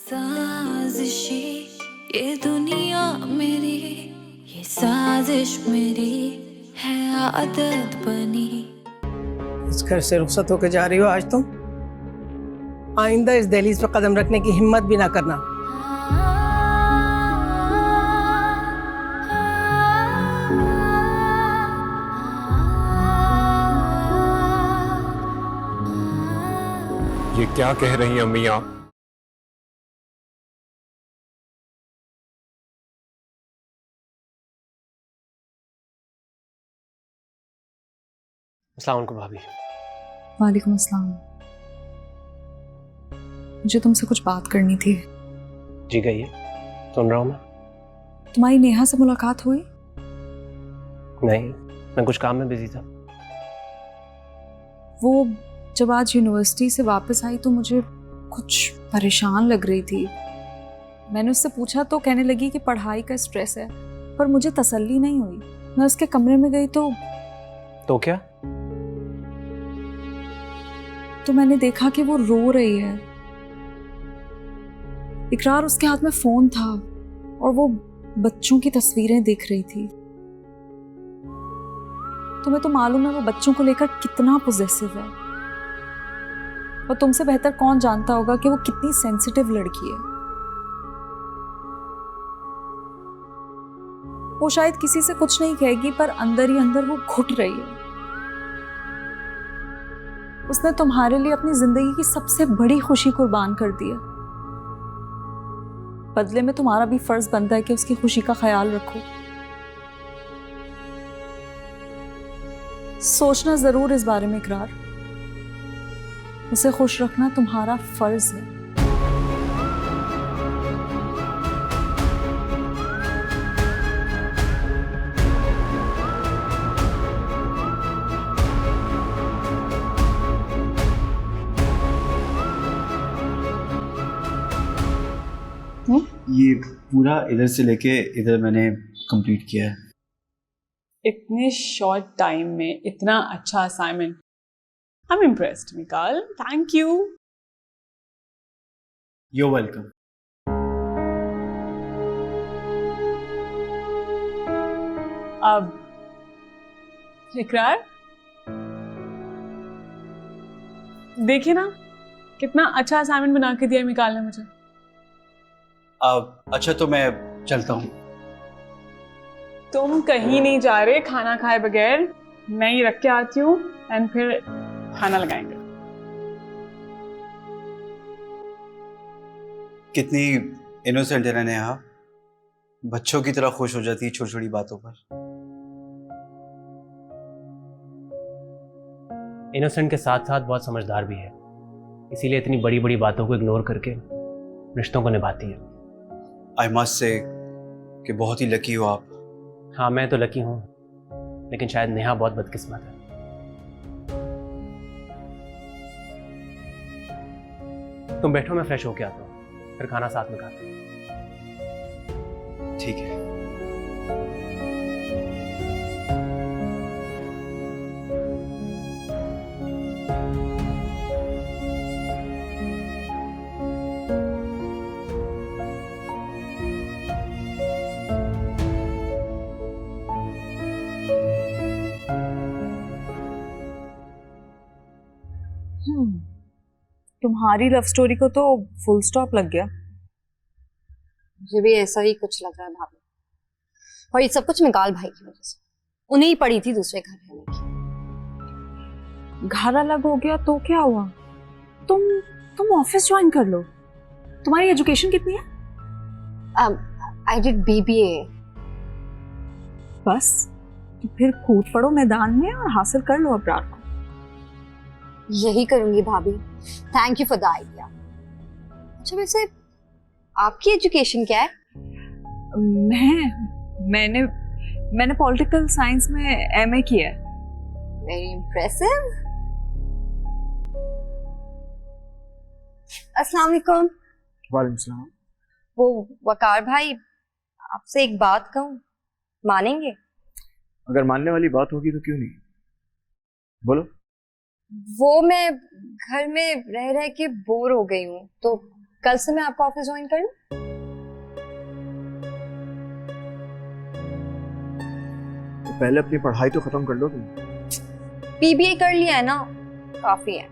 साजिशी ये दुनिया मेरी, ये साजिश मेरी है आदत बनी। इस घर से रुखसत होकर जा रही हो आज तुम? आइंदा इस दहलीज पर कदम रखने की हिम्मत भी ना करना। ये क्या कह रही हैं अम्मी आप? अस्सलाम वालेकुम भाभी। वालेकुम अस्सलाम। मुझे तुमसे कुछ बात करनी थी। जी कहिए, सुन रहा हूँ मैं। तुम्हारी नेहा से मुलाकात हुई? नहीं, मैं कुछ काम में बिजी था। वो जब आज यूनिवर्सिटी से वापस आई तो मुझे कुछ परेशान लग रही थी। मैंने उससे पूछा तो कहने लगी कि पढ़ाई का स्ट्रेस है, पर मुझे तसल्ली नहीं हुई। मैं उसके कमरे में गई तो क्या? तो मैंने देखा कि वो रो रही है। इकरार उसके हाथ में फोन था और वो बच्चों की तस्वीरें देख रही थी। तुम्हें तो मालूम है वो बच्चों को लेकर कितना पॉसेसिव है, और तुमसे बेहतर कौन जानता होगा कि वो कितनी सेंसिटिव लड़की है। वो शायद किसी से कुछ नहीं कहेगी, पर अंदर ही अंदर वो घुट रही है। उसने तुम्हारे लिए अपनी जिंदगी की सबसे बड़ी खुशी कुर्बान कर दी है। बदले में तुम्हारा भी फर्ज बनता है कि उसकी खुशी का ख्याल रखो। सोचना जरूर इस बारे में इकरार। उसे खुश रखना तुम्हारा फर्ज है। ये पूरा इधर से लेके इधर मैंने कंप्लीट किया है। इतने शॉर्ट टाइम में इतना अच्छा assignment, I am impressed Mikaal, thank you. You're welcome. अब इकरार देखिए ना, कितना अच्छा असाइनमेंट बना के दिया मिकाल ने मुझे। अच्छा तो मैं चलता हूँ। तुम कहीं नहीं जा रहे खाना खाए बगैर। मैं ही रख के आती हूँ एंड फिर खाना लगाएंगे। कितनी इनोसेंट है ना नेहा, बच्चों की तरह खुश हो जाती है छोटी छोटी बातों पर। इनोसेंट के साथ साथ बहुत समझदार भी है, इसीलिए इतनी बड़ी बड़ी बातों को इग्नोर करके रिश्तों को निभाती है। आई मस्ट से कि बहुत ही लकी हो आप। हाँ मैं तो लकी हूँ, लेकिन शायद नेहा बहुत बदकिस्मत है। तुम बैठो, मैं फ्रेश होके आता हूँ, फिर खाना साथ में खाते हैं। ठीक है। तुम्हारी लव स्टोरी को तो फुल स्टॉप लग गया। मुझे भी ऐसा ही कुछ लग रहा है भाभी, और ये सब कुछ मिकाल भाई की वजह से। उन्हें ही पड़ी थी दूसरे घर रहने की। घर अलग हो गया तो क्या हुआ? तुम ऑफिस ज्वाइन कर लो। तुम्हारी एजुकेशन कितनी है? I did BBA। बस तो फिर कूद पड़ो मैदान में और हासिल कर लो अब्रार को। यही करूंगी भाभी, thank you for the idea. अच्छा वैसे आपकी एजुकेशन क्या है? मैंने पॉलिटिकल साइंस में MA किया है। Very impressive. अस्सलाम वालेकुम। वालेकुम सलाम। वो वकार भाई, आपसे एक बात कहूँ, मानेंगे? अगर मानने वाली बात होगी तो क्यों नहीं, बोलो। वो मैं घर में रह रह के बोर हो गई हूँ, तो कल से मैं आपका ऑफिस ज्वाइन कर लूं? तो पहले अपनी पढ़ाई तो खत्म कर लो तुम। बीबीए कर लिया है ना, काफी है।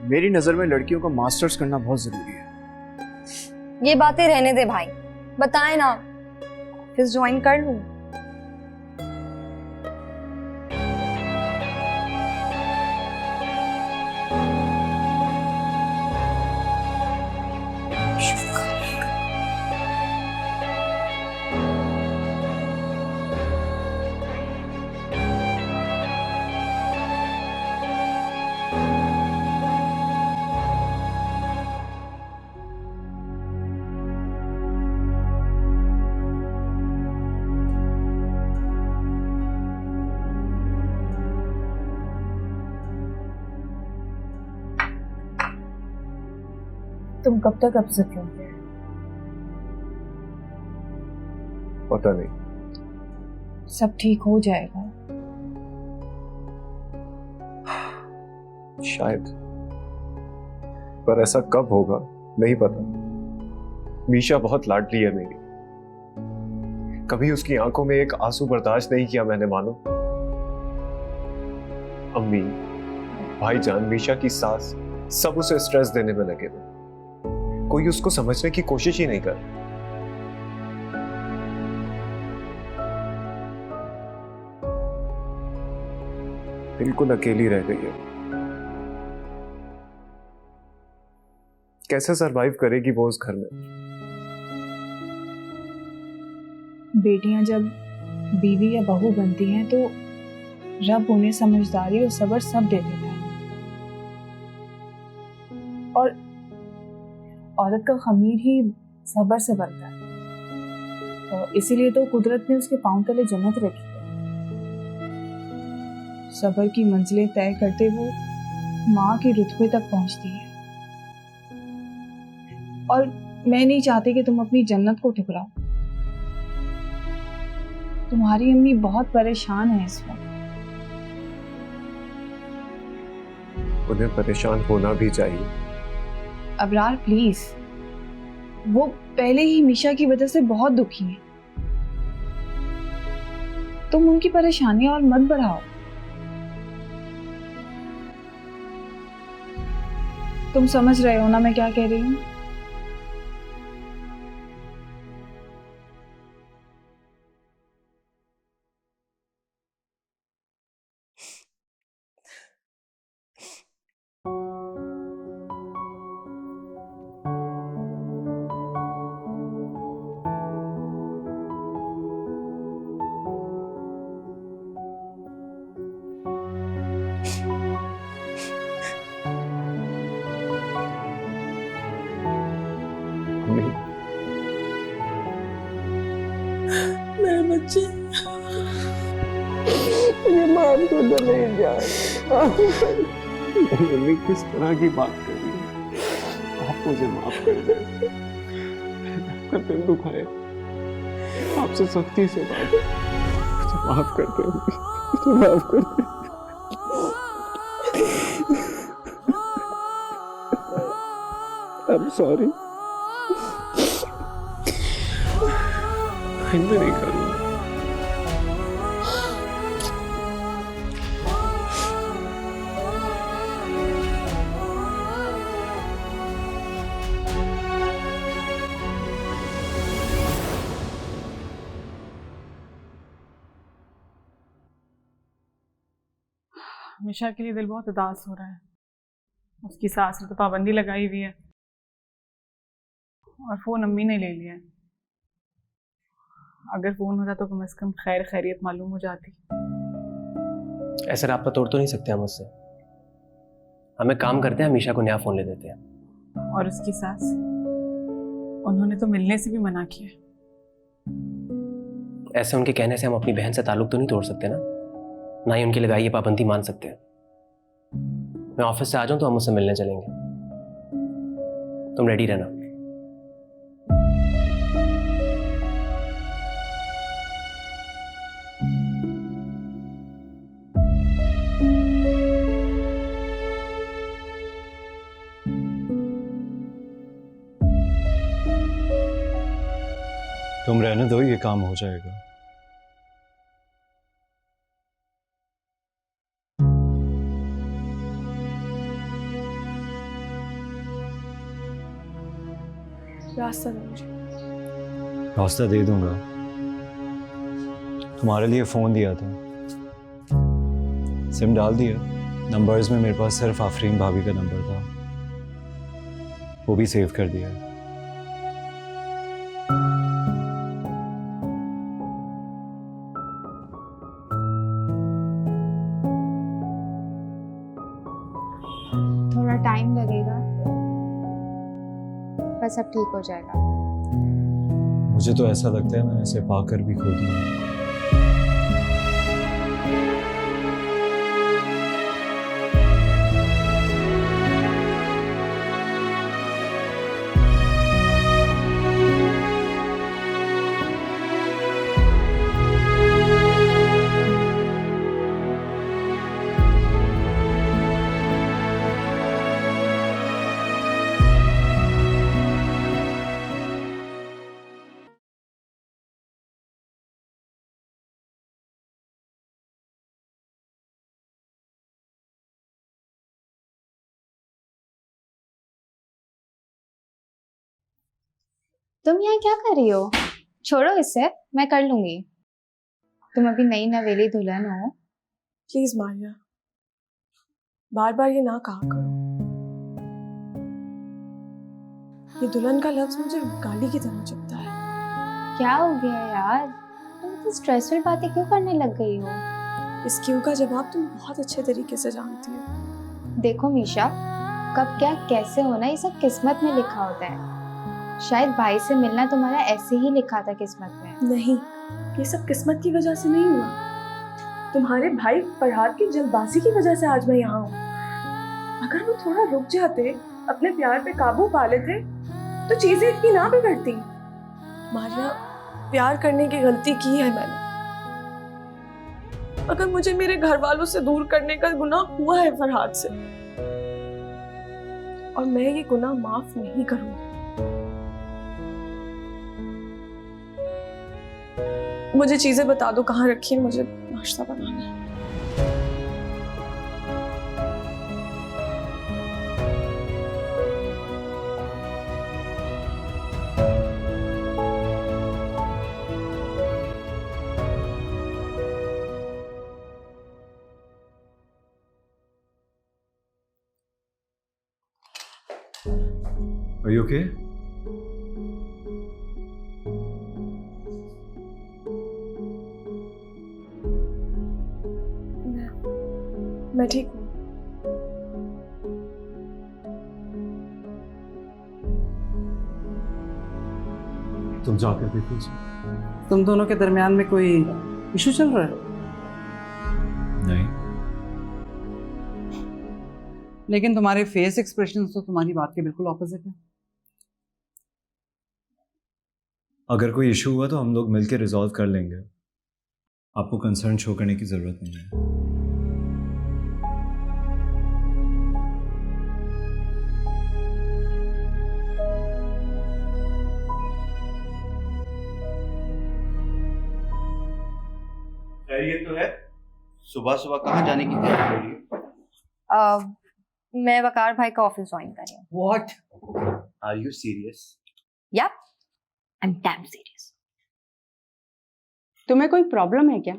मेरी नजर में लड़कियों का मास्टर्स करना बहुत जरूरी है। ये बातें रहने दे भाई, बताए ना ऑफिस ज्वाइन कर लूं। तुम कब तक अपसेट रहोगे? पता नहीं। सब ठीक हो जाएगा। शायद, पर ऐसा कब होगा नहीं पता। मीशा बहुत लाडली है मेरी। कभी उसकी आंखों में एक आंसू बर्दाश्त नहीं किया मैंने, मानो। अम्मी, भाईजान, मीशा की सास, सब उसे स्ट्रेस देने में लगे थे। कोई उसको समझने की कोशिश ही नहीं कर। बिल्कुल अकेली रह गई है। कैसे सरवाइव करेगी वो उस घर में? बेटियां जब बीवी या बहू बनती हैं तो रब उन्हें समझदारी और सब्र सब दे देता है, और औरत का खमीर ही सब्र से बनता है। तो इसीलिए तो कुदरत ने उसके पांव तले जन्नत रखी है। सब्र की मंजिलें तय करते वो माँ के रुतबे तक पहुंचती है। और मैं नहीं चाहती कि तुम अपनी जन्नत को ठुकराओ। तुम्हारी अम्मी बहुत परेशान है इस वक्त। उन्हें परेशान होना भी चाहिए। अबरार प्लीज, वो पहले ही मीशा की वजह से बहुत दुखी हैं। तुम उनकी परेशानियां और मत बढ़ाओ। तुम समझ रहे हो ना मैं क्या कह रही हूँ? मेरे बच्चे, मुझे माफ कर दो। नहीं जान, मम्मी किस तरह की बात कर रही है? आप मुझे माफ कर दें। आपका दिल दुखाए, आपसे सख्ती से बात है। मुझे माफ कर दें, मुझे माफ कर दें। I'm sorry। आइंदा नहीं करूँगा। मिशा के लिए दिल बहुत उदास हो रहा है। उसकी सास ने तो पाबंदी लगाई हुई है और फोन अम्मी ने ले लिया है। अगर फोन होता तो कम से कम खैर खैरियत मालूम हो जाती। ऐसे रास्ता तोड़ तो नहीं सकते हम उससे। हम एक काम करते हैं, हमेशा को नया फोन ले देते हैं। और उसकी सास, उन्होंने तो मिलने से भी मना किया। ऐसे उनके कहने से हम अपनी बहन से ताल्लुक तो नहीं तोड़ सकते ना, ना ही उनकी लगाई ये पाबंदी मान सकते हैं। मैं ऑफिस से आ जाऊं तो हम उससे मिलने चलेंगे। तुम रेडी रहना। तुम रहने दो, ये काम हो जाएगा। रास्ता दो मुझे। रास्ता दे दूंगा। तुम्हारे लिए फोन दिया था, सिम डाल दिया। नंबर्स में मेरे पास सिर्फ आफरीन भाभी का नंबर था, वो भी सेव कर दिया। थोड़ा टाइम लगेगा, पर सब ठीक हो जाएगा। मुझे तो ऐसा लगता है मैंने इसे पाकर भी खो दिया। तुम यहाँ क्या कर रही हो? छोड़ो इसे, मैं कर लूंगी। तुम अभी नई नवेली दुल्हन हो। प्लीज मारिया, बार बार ये ना कहा करो। ये दुल्हन का लफ्ज मुझे गाली की तरह चुभता है। क्या हो गया यार, तुम इतनी स्ट्रेसफुल बातें क्यों करने लग गई हो? इस क्यों का जवाब तुम बहुत अच्छे तरीके से जानती हो। देखो मीशा, कब क्या कैसे होना ये सब किस्मत में लिखा होता है। शायद भाई से मिलना तुम्हारा ऐसे ही लिखा था किस्मत में। नहीं, ये सब किस्मत की वजह से नहीं हुआ। तुम्हारे भाई फरहाद की जल्दबाजी की वजह से आज मैं यहाँ हूँ। अगर वो थोड़ा रुक जाते, अपने प्यार पे काबू पा लेते, तो चीजें इतनी ना बिगड़ती। मारिया, प्यार करने की गलती की है मैंने। अगर मुझे मेरे घर वालों से दूर करने का गुनाह हुआ है फरहाद से, और मैं ये गुनाह माफ नहीं करूंगी। मुझे चीजें बता दो, कहाँ रखी है, मुझे नाश्ता बनाना है। Are you okay? मैं ठीक हूँ। तुम जाकर देखो। तुम दोनों के दरमियान में कोई इशू चल रहा है? नहीं। लेकिन तुम्हारे फेस एक्सप्रेशन तो तुम्हारी बात के बिल्कुल ऑपोजिट है। अगर कोई इशू हुआ तो हम लोग मिलकर रिजॉल्व कर लेंगे। आपको कंसर्न शो करने की जरूरत नहीं है। खैरियत तो है? सुबह सुबह कहाँ जाने की तैयारी हो रही है? मैं वकार भाई का ऑफिस ज्वाइन कर रही हूँ। What? Are you serious? या आई एम डैम सीरियस। तुम्हें कोई प्रॉब्लम है क्या?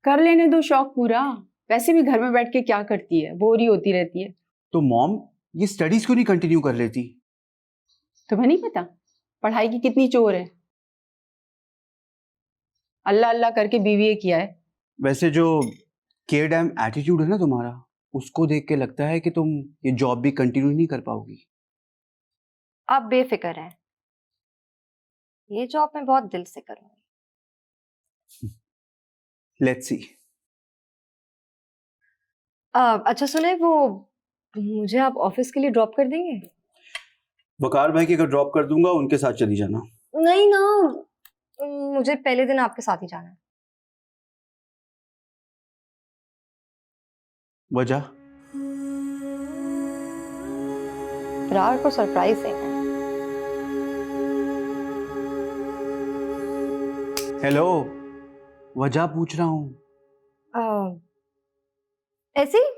कर लेने दो शौक पूरा। वैसे भी घर में बैठ के क्या करती है, बोर ही होती रहती है। तो मॉम, ये स्टडीज क्यों नहीं कंटिन्यू कर लेती? तुम्हें नहीं पता पढ़ाई की कितनी चोर है? अल्लाह अल्लाह करके बीवीए किया है। वैसे जो के डैम एटीट्यूड है ना तुम्हारा, उसको देख के लगता है कि तुम ये जॉब भी कंटिन्यू नहीं कर पाओगी। आप बेफिक्र हैं, ये जॉब मैं बहुत दिल से करूंगी। Let's see. अच्छा सुने, वो मुझे आप ऑफिस के लिए ड्रॉप कर देंगे? वकार भाई की अगर ड्रॉप कर दूंगा, उनके साथ चली जाना। नहीं ना, मुझे पहले दिन आपके साथ ही जाना है। वजह? रार को सरप्राइज देना है। हेलो, वजह पूछ रहा हूँ। ऐसे ही।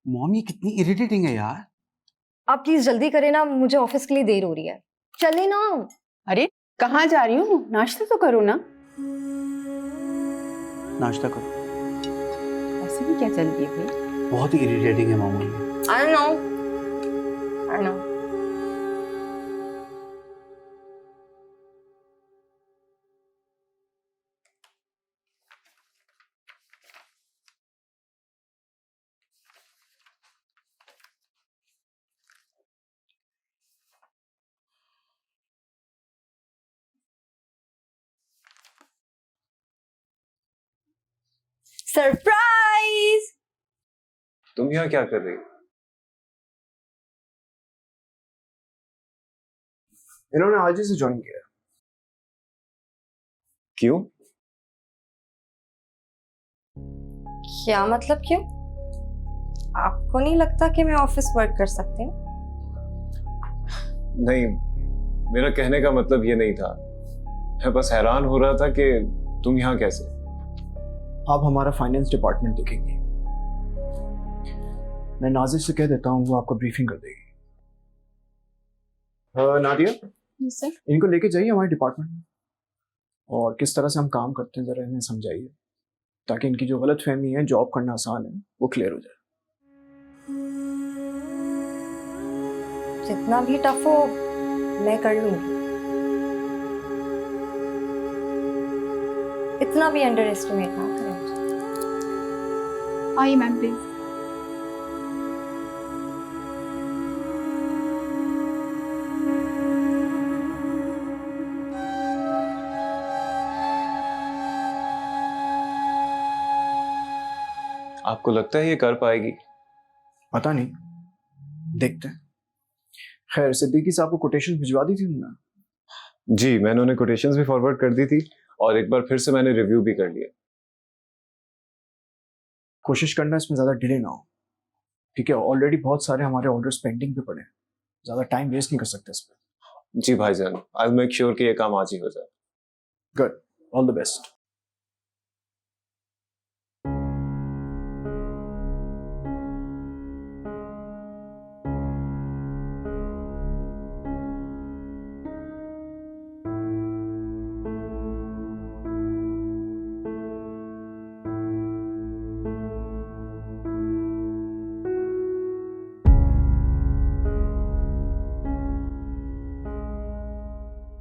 मॉम ये कितनी इरिटेटिंग है यार। आप प्लीज जल्दी करें ना, मुझे ऑफिस के लिए देर हो रही है। चले ना। अरे कहाँ जा रही हूँ, नाश्ता तो करो ना। नाश्ता करो। ऐसे भी क्या चल रही है भाई? बहुत ही इरिटेटिंग है मामू ये। I know. I know. Surprise. तुम यहाँ क्या कर रही हो? इन्होंने आज ही से ज्वाइन किया। क्यों? क्या मतलब क्यों? आपको नहीं लगता कि मैं ऑफिस वर्क कर सकती हूँ? नहीं, मेरा कहने का मतलब ये नहीं था। मैं बस हैरान हो रहा था कि तुम यहाँ कैसे। आप हमारा फाइनेंस डिपार्टमेंट देखेंगे। मैं नाजिर से कह देता हूँ, वो आपको ब्रीफिंग कर देगी। नादिया, सर इनको लेके जाइए हमारे डिपार्टमेंट में और किस तरह से हम काम करते हैं जरा इन्हें समझाइए, ताकि इनकी जो गलत फहमी है जॉब करना आसान है वो क्लियर हो जाए। जितना भी टफ हो मैं कर लूंगी। इतना भी अंडर एस्टिमेट ना करें मुझे। आइए मैम प्लीज। आपको लगता है ये कर पाएगी? पता नहीं, देखते हैं। खैर, सिद्दीकी साहब को कोटेशन भिजवा दी थी ना? जी, मैंने उन्हें कोटेशंस भी फॉरवर्ड कर दी थी और एक बार फिर से मैंने रिव्यू भी कर लिया। कोशिश करना इसमें ज्यादा डिले ना हो, ठीक है? ऑलरेडी बहुत सारे हमारे ऑर्डर्स पेंडिंग पे पड़े हैं, ज्यादा टाइम वेस्ट नहीं कर सकते इस पर। जी भाईजान, आई विल मेक श्योर कि ये काम आज ही हो जाए। Good, all the best.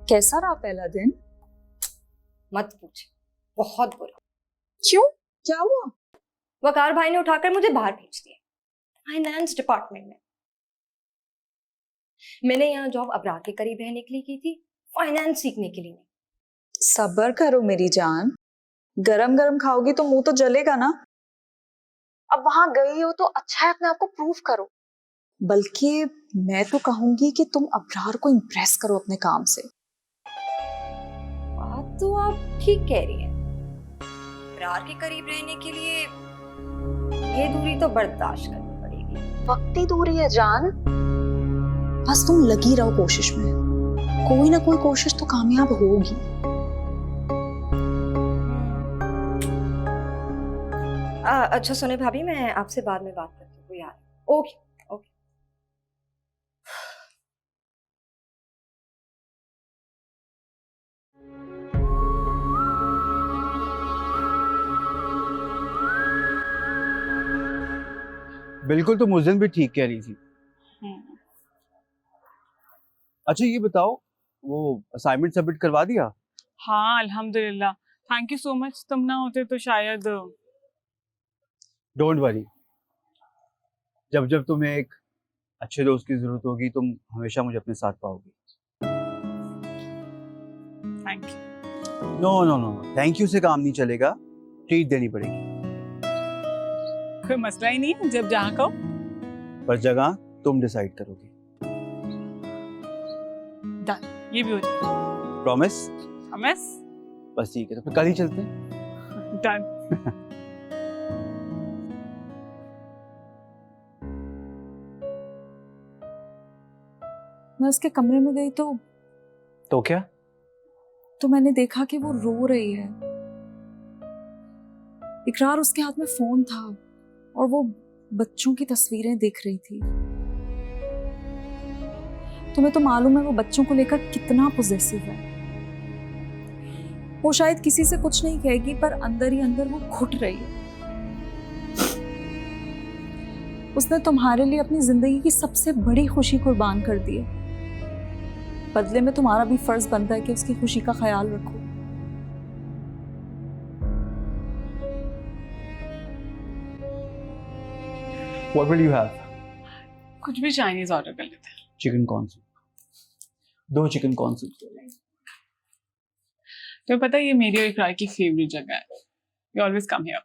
कैसा रहा पहला दिन? मत पूछ, बहुत बुरा। क्यों, क्या हुआ? वकार भाई ने उठाकर मुझे बाहर भेज दिया, फाइनेंस डिपार्टमेंट में। मैंने यहाँ जॉब अबरार के करीब रहने के लिए की थी, फाइनेंस सीखने के लिए नहीं। सब्र करो मेरी जान, गरम गरम खाओगी तो मुंह तो जलेगा ना। अब वहां गई हो तो अच्छा है अपने आप को प्रूव करो, बल्कि मैं तो कहूंगी कि तुम अबरार को इम्प्रेस करो अपने काम से। बात तो आप ठीक कह रही हैं। अबरार के करीब रहने के लिए ये दूरी तो बर्दाश्त करनी पड़ेगी। वक्ती दूरी है जान, बस तुम लगी रहो कोशिश में, कोई ना कोई कोशिश तो कामयाब होगी। अच्छा सुने भाभी, मैं आपसे बाद में बात करती हूँ यार। Okay okay. बिल्कुल, तुम उस दिन भी ठीक कह रही थी। अच्छा ये बताओ, वो असाइनमेंट सबमिट करवा दिया? हाँ अल्हम्दुलिल्लाह, थैंक यू सो मच। तुम ना होते तो शायद। डोंट वरी, जब जब तुम्हें एक अच्छे दोस्त की जरूरत होगी तुम हमेशा मुझे अपने साथ पाओगी। Thank you. No no no, thank you से काम नहीं चलेगा, ट्रीट देनी पड़ेगी। कोई मसला ही नहीं है, जब जहाँ कहो। पर जगह तुम डिसाइड करोगी। डन, ये भी हो जाए। प्रॉमिस? प्रॉमिस। बस ठीक है, तो फिर कल ही चलते हैं। डन। मैं उसके कमरे में गई तो क्या? तो मैंने देखा कि वो रो रही है। इकरार उसके हाथ में फोन था और वो बच्चों की तस्वीरें देख रही थी। तुम्हें तो मालूम है वो बच्चों को लेकर कितना पॉसेसिव है। वो शायद किसी से कुछ नहीं कहेगी, पर अंदर ही अंदर वो घुट रही है। उसने तुम्हारे लिए अपनी जिंदगी की सबसे बड़ी खुशी कुर्बान कर दी है। बदले में तुम्हारा भी फर्ज बनता है कि उसकी खुशी का ख्याल रखो। What will you have? कुछ भी चाइनीज ऑर्डर कर लेते हैं। Chicken corn soup. 2 chicken corn soup. तो पता है ये मेरी और इकरार की फेवरेट जगह है। We always come here.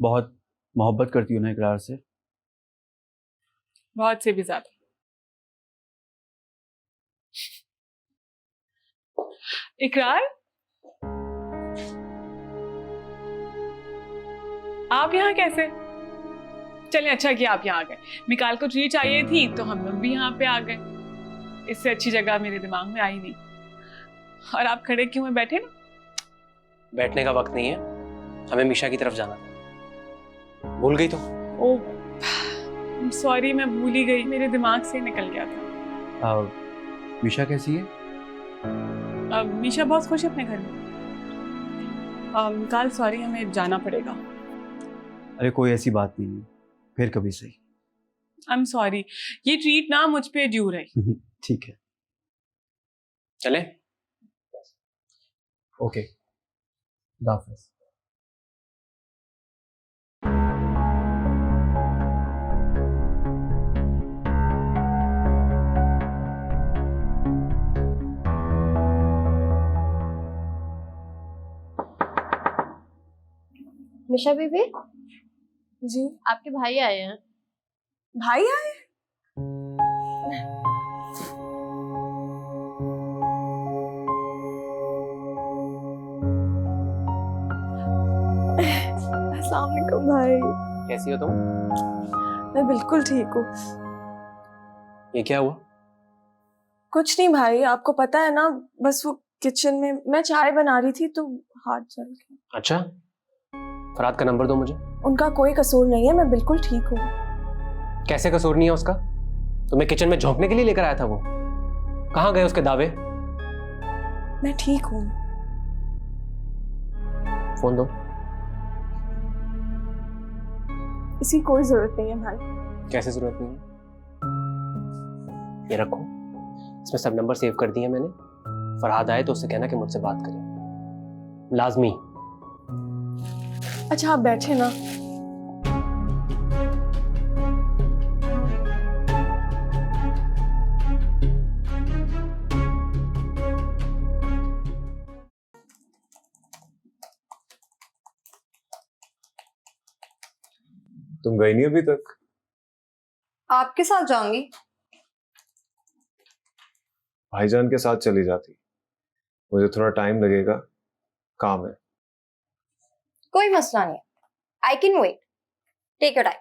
बहुत मोहब्बत करती हो ना इकरार से? बहुत से भी ज्यादा। इकरार, आप यहाँ कैसे? चलिए अच्छा किया आप यहाँ आ गए। मिकाल को ट्रीट चाहिए थी तो हम लोग भी यहाँ पे आ गए। इससे अच्छी जगह मेरे दिमाग में आई नहीं। और आप खड़े क्यों हैं? बैठे ना। बैठने का वक्त नहीं है, हमें मीशा की तरफ जाना था। भूल गई तो? ओह सॉरी, मैं भूल ही गई, मेरे दिमाग से निकल गया था। मीशा कैसी है? मीशा बहुत खुश है अपने घर में। मिकाल सॉरी, हमें जाना पड़ेगा। अरे कोई ऐसी बात नहीं है, फिर कभी सही। आई एम सॉरी, ये ट्रीट ना मुझ पे ड्यू रही। ठीक है, चले? ओके, दाफिज। मिशा बीबी जी, आपके भाई आए हैं। भाई आए? अस्सलाम वालेकुम भाई। कैसी हो तुम? मैं बिल्कुल ठीक हूँ। ये क्या हुआ? कुछ नहीं भाई, आपको पता है ना, बस वो किचन में मैं चाय बना रही थी तो हाथ जल गया। अच्छा, फरहाद का नंबर दो मुझे। उनका कोई कसूर नहीं है, मैं बिल्कुल ठीक हूँ। कैसे कसूर नहीं है उसका? तुम्हें किचन में झोंकने के लिए लेकर आया था वो। कहाँ गए उसके दावे? मैं ठीक हूँ। फोन दो। इसकी कोई जरूरत नहीं है भाई। कैसे जरूरत नहीं है? ये रखो, इसमें सब नंबर सेव कर दिए मैंने। फरहाद आए तो उससे कहना कि मुझसे बात करें, लाजमी। अच्छा आप बैठे ना। तुम गई नहीं अभी तक? आपके साथ जाऊंगी। भाईजान के साथ चली जाती, मुझे थोड़ा टाइम लगेगा, काम है। कोई मसला नहीं है, I can wait, take your time.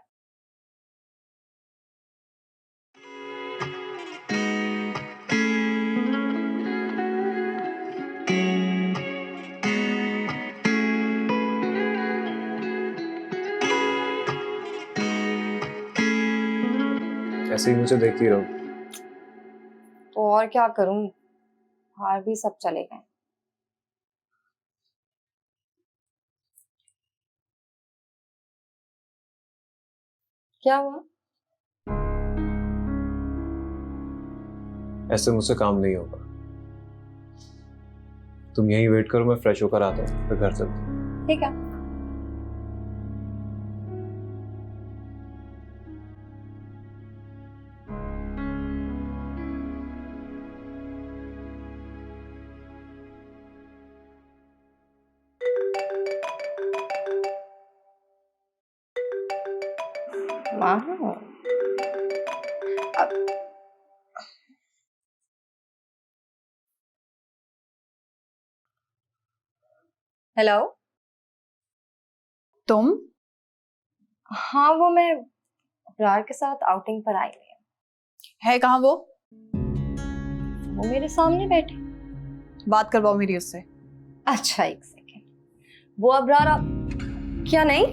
ऐसे ही मुझे देखती रहो। तो और क्या करूं, बाहर भी सब चले गए। क्या हुआ? ऐसे मुझसे काम नहीं होगा। तुम यहीं वेट करो, मैं फ्रेश होकर आता हूँ, फिर घर चलते हैं। ठीक है। हेलो, तुम? हाँ वो मैं अब्रार के साथ आउटिंग पर आई हुई हूँ। है कहाँ वो? वो मेरे सामने बैठे। बात करवाओ मेरी उससे। अच्छा एक सेकेंड, वो अबरार आप क्या नहीं?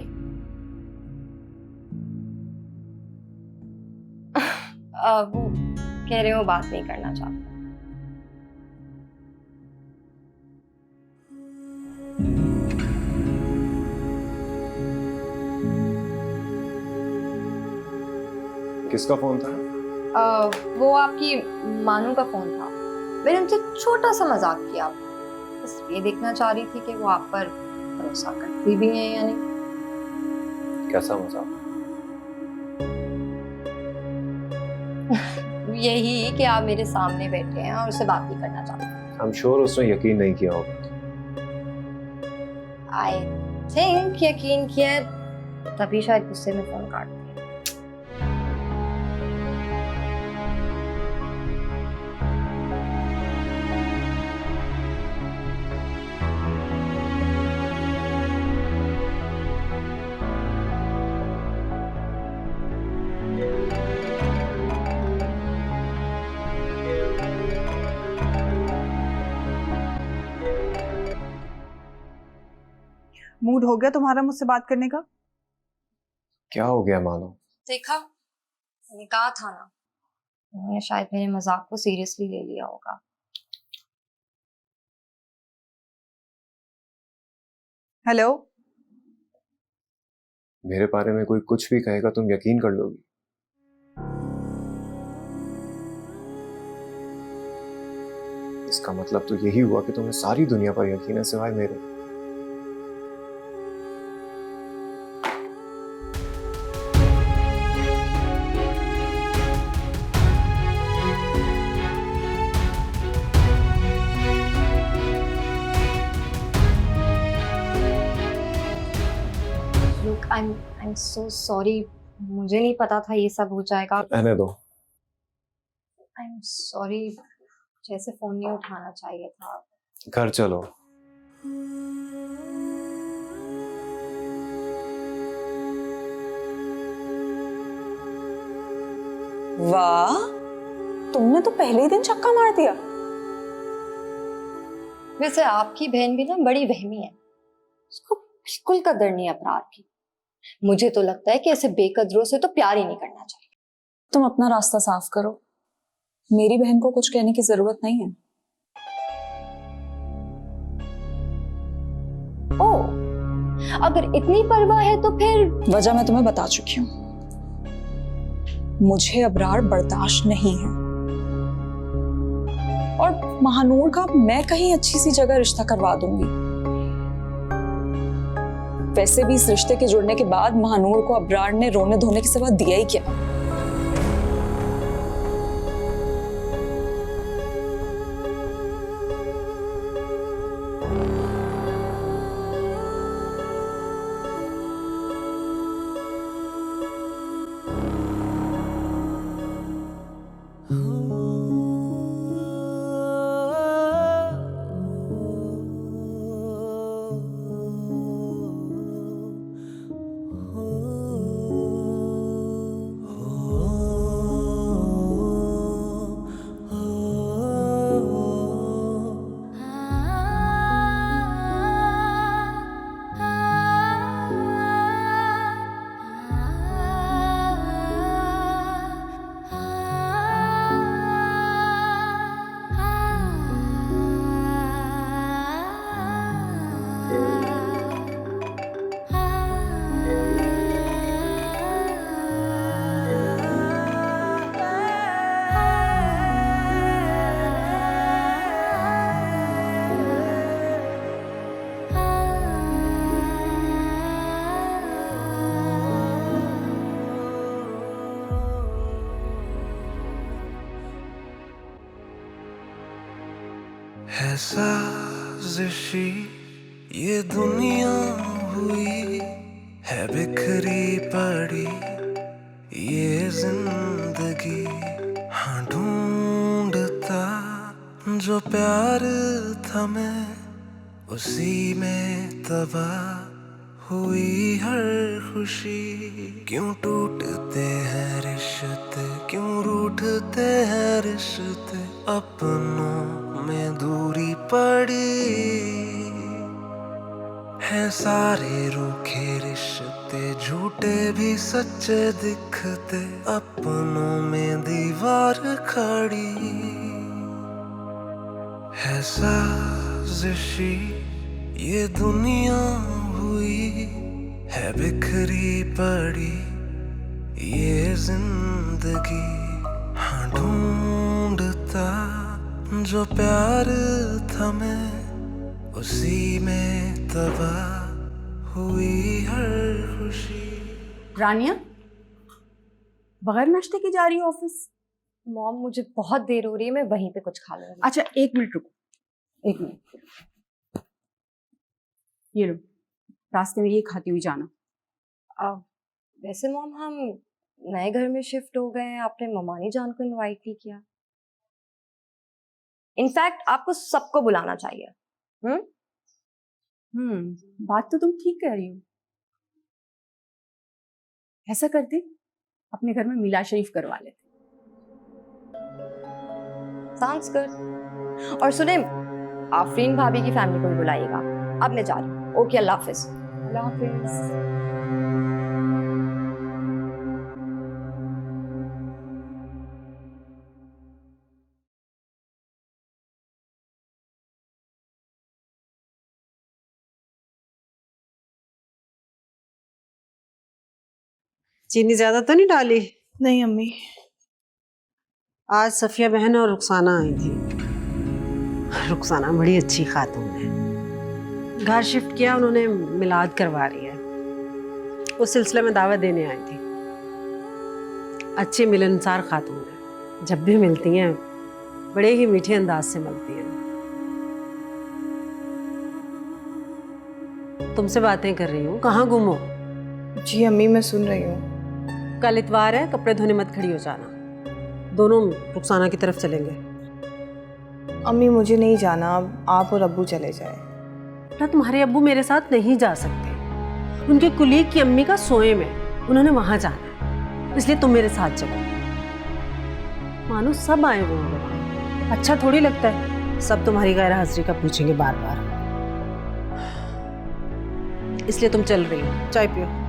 वो कह रहे हो बात नहीं करना चाहते। किसका फोन था? वो आपकी मानू का फोन था। मैंने उनसे छोटा सा मजाक किया, बस ये देखना चाह रही थी कि वो आप पर भरोसा करती भी है या नहीं। कैसा मजाक? यही कि आप मेरे सामने बैठे हैं और उससे बात नहीं करना चाहते। I'm sure उसने यकीन नहीं किया होगा। आई थिंक यकीन किया है, तभी शायद गुस्से में फोन काट दिया। मूड हो गया तुम्हारा मुझसे बात करने का? क्या हो गया मानो? देखा, मैंने कहा था ना, उन्होंने शायद मेरे मजाक को सीरियसली ले लिया होगा। हेलो, मेरे बारे में कोई कुछ भी कहेगा तुम यकीन कर लोगी? इसका मतलब तो यही हुआ कि तुम्हें सारी दुनिया पर यकीन है सिवाय मेरे। I'm so sorry, मुझे नहीं पता था ये सब हो जाएगा। रहने दो। I'm sorry, जैसे फोन नहीं उठाना चाहिए था। घर चलो। वाह, तुमने तो पहले ही दिन छक्का मार दिया। वैसे आपकी बहन भी ना बड़ी वहमी है, उसको बिल्कुल कदर नहीं अपराध की। मुझे तो लगता है कि ऐसे बेकदरों से तो प्यार ही नहीं करना चाहिए। तुम अपना रास्ता साफ करो, मेरी बहन को कुछ कहने की जरूरत नहीं है। ओह, अगर इतनी परवाह है तो फिर वजह मैं तुम्हें बता चुकी हूँ। मुझे अबरार बर्दाश्त नहीं है, और महानूर का मैं कहीं अच्छी सी जगह रिश्ता करवा दूंगी। वैसे भी इस रिश्ते के जुड़ने के बाद महानूर को अबरार ने रोने धोने के सिवा दिया ही क्या? है साजिशी ये दुनिया हुई है, बिखरी पड़ी ये जिंदगी। हाँ ढूंढता जो प्यार था मैं उसी में तबाह हुई हर खुशी। क्यों टूटते हैं रिश्ते, क्यों रूठते हैं रिश्ते, अपनों में दूरी पड़ी है। सारे रूखे रिश्ते झूठे भी सच्चे दिखते, अपनों में दीवार खड़ी है। साजिशी ये दुनिया हुई है, बिखरी पड़ी ये जिंदगी। हाँ ढूंढता जो प्यार था मैं, उसी में तबाह हुई हर खुशी। रानिया, बगैर नाश्ते की जा रही हो ऑफिस? मॉम मुझे बहुत देर हो रही है, मैं वहीं पे कुछ खा लूंगी। अच्छा 1 मिनट रुको, 1 मिनट। ये लो, रास्ते में ये खाती हुई जाना। वैसे मॉम हम नए घर में शिफ्ट हो गए हैं, आपने ममानी जान को इनवाइट नहीं किया। इनफैक्ट आपको सबको बुलाना चाहिए। बात तो तुम ठीक कह रही हो। ऐसा करते, अपने घर में मिलाद शरीफ करवा लेते। Sounds good। और सुने, आफरीन भाभी की फैमिली को भी बुलाइएगा। अब मैं जा रही हूँ। ओके, अल्लाह हाफिज। अल्लाह हाफिज। चीनी ज्यादा तो नहीं डाली? नहीं अम्मी। आज सफिया बहन और रुखसाना आई थी। रुखसाना बड़ी अच्छी खातून है। घर शिफ्ट किया उन्होंने, मिलाद करवा रही है। उस सिलसिले में दावत देने आई थी। अच्छी मिलनसार खातून है। जब भी मिलती हैं बड़े ही मीठे अंदाज से मिलती हैं। तुमसे बातें कर रही हूँ, कहाँ गुम हो? जी अम्मी, मैं सुन रही हूँ। कल इतवार है, कपड़े धोने मत खड़ी हो जाना। दोनों रुखसाना की तरफ चलेंगे। अम्मी मुझे नहीं जाना, अब आप और अब्बू चले जाए। ना तुम्हारे अब्बू मेरे साथ नहीं जा सकते। उनके कुलीग की अम्मी का सोए में, उन्होंने वहां जाना है, इसलिए तुम मेरे साथ चलो। मानो सब आए हुए होंगे, अच्छा थोड़ी लगता है सब तुम्हारी गैर हाजिरी का पूछेंगे बार बार। इसलिए तुम चल रही हो। चाय पियो।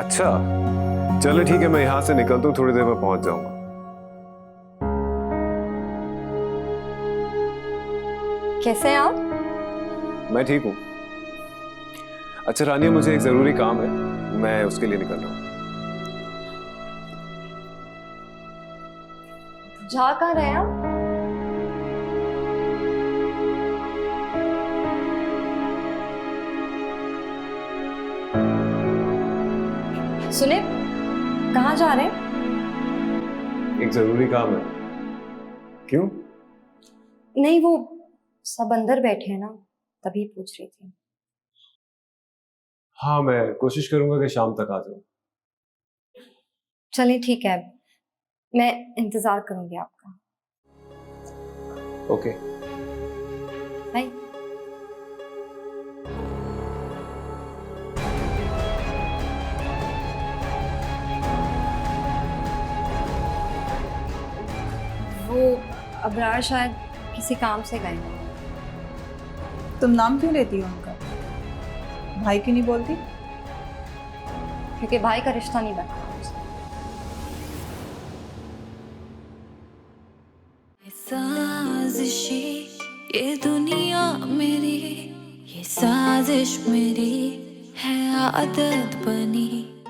अच्छा चलो ठीक है, मैं यहाँ से निकलता हूँ, थोड़ी देर में पहुंच जाऊंगा। कैसे हैं आप? मैं ठीक हूँ। अच्छा रानिया, मुझे एक जरूरी काम है, मैं उसके लिए निकल रहा हूँ। जा कहाँ रहे हैं आप? सुने, कहाँ जा रहे हैं? एक जरूरी काम है। क्यों? नहीं, वो सब अंदर बैठे हैं ना, तभी पूछ रही थी। हाँ, मैं कोशिश करूंगा कि शाम तक आ जाऊं। चलिए ठीक है, मैं इंतजार करूंगी आपका। Okay bye. वो अबरार शायद किसी काम से गए हैं। तुम नाम क्यों लेती हो उनका? भाई क्यों नहीं बोलती? क्योंकि भाई का रिश्ता नहीं बना। साजिशी ये दुनिया में मेरी, ये साजिश मेरी है आदत बनी।